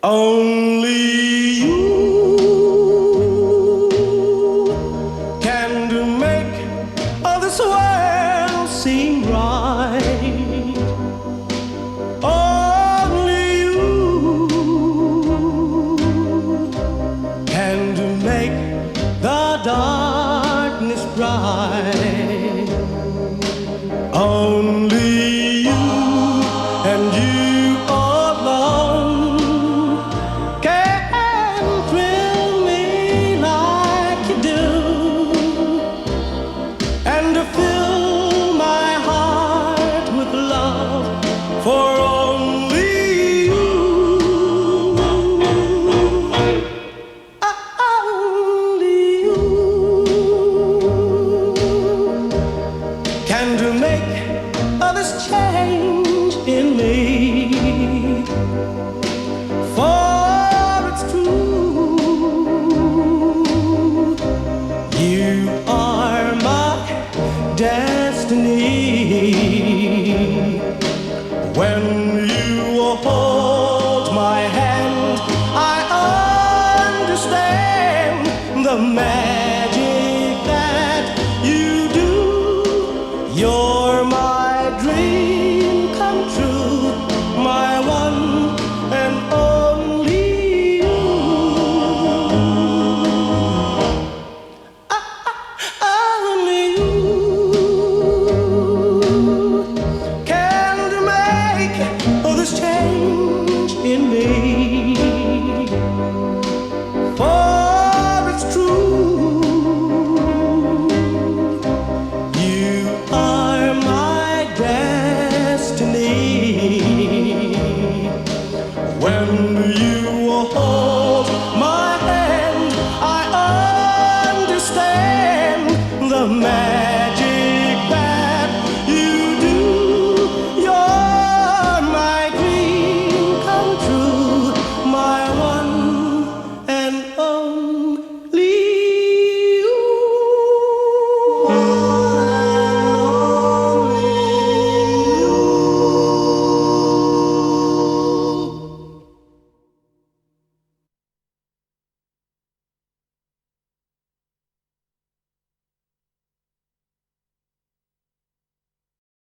Only you can make all this world seem right. Only you can make the darkness bright. Only you and you alone can thrill me like you do, and to fill my heart with love for only you. Only you can make all this change in me. For it's true, you are my destiny. When you hold my hand, I understand the magic that you do. You're my dream come true, my one and only you. Only you can make all this change in me. For it's true, you are my destiny. When you hold my hand, I understand the magic